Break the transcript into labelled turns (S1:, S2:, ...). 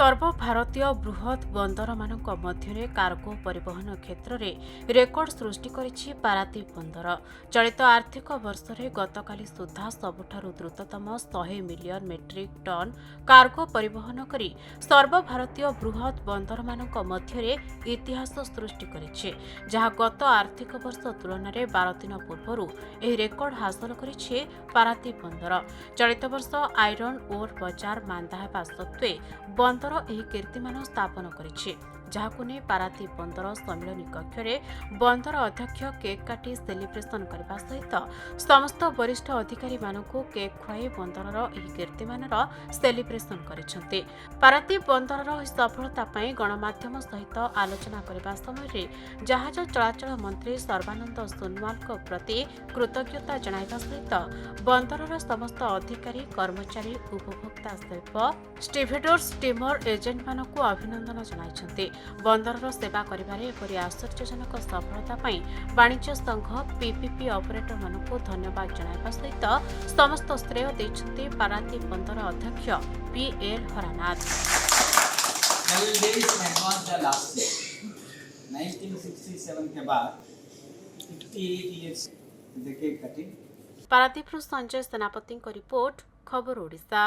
S1: सर्वभारतीय बृहत बंदर मानक मध्य कार्गो परिवहन क्षेत्र में रेकर्ड सृष्टि करिछि पारादीप बंदर। चलित आर्थिक वर्ष में गतकाली सुधा सबुठारु द्रुततम 100 मिलियन मेट्रिक टन कार्गो परिवहन करी सर्वभारतीय बृहत बंदर मानक मध्य इतिहास सृष्टि करिछि, जहाँ गत आर्थिक वर्ष तुलन में 12 दिन पूर्व यह रेकर्ड हासिल करिछि पारादीप बंदर। चलित वर्ष आयरन ओर बजार मांदा हेबा सत्वे बंदर ଏହି କୀର୍ତ୍ତିମାନ ସ୍ଥାପନ କରିଛି, ଯାହାକୁ ନେଇ ପାରାଦୀପ ବନ୍ଦର ସମ୍ମିଳନୀ କକ୍ଷରେ ବନ୍ଦର ଅଧ୍ୟକ୍ଷ କେକ୍ କାଟି ସେଲିବ୍ରେସନ କରିବା ସହିତ ସମସ୍ତ ବରିଷ୍ଠ ଅଧିକାରୀମାନଙ୍କୁ କେକ୍ ଖୁଆଇ ବନ୍ଦରର ଏହି କୀର୍ତ୍ତିମାନର ସେଲିବ୍ରେସନ କରିଛନ୍ତି। ପାରାଦୀପ ବନ୍ଦରର ଏହି ସଫଳତା ପାଇଁ ଗଣମାଧ୍ୟମ ସହିତ ଆଲୋଚନା କରିବା ସମୟରେ ଜାହାଜ ଚଳାଚଳ ମନ୍ତ୍ରୀ ସର୍ବାନନ୍ଦ ସୋନୱାଲଙ୍କ ପ୍ରତି କୃତଜ୍ଞତା ଜଣାଇବା ସହିତ ବନ୍ଦରର ସମସ୍ତ ଅଧିକାରୀ, କର୍ମଚାରୀ, ଉପଭୋକ୍ତା ଶିଳ୍ପ, ଷ୍ଟିଭେଡୋର୍ସ, ଷ୍ଟିମର ଏଜେଣ୍ଟମାନଙ୍କୁ ଅଭିନନ୍ଦନ ଜଣାଇଛନ୍ତି। ବନ୍ଦରର ସେବା କରିବାରେ ଏପରି ଆଶ୍ଚର୍ଯ୍ୟଜନକ ସଫଳତା ପାଇଁ ବାଣିଜ୍ୟ ସଂଘ ପିପିପି ଅପରେଟରମାନଙ୍କୁ ଧନ୍ୟବାଦ ଜଣାଇବା ସହିତ ସମସ୍ତ ଶ୍ରେୟ ଦେଇଛନ୍ତି ପାରାଦୀପ ବନ୍ଦର ଅଧ୍ୟକ୍ଷ ପିଏଲ୍ ହରନାଥ।
S2: 1967 के बाद 58 years the cake cutting।
S1: पारादीपରୁ संजय सेनापतिଙ୍କ रिपोर्ट, खबर ओडिशा।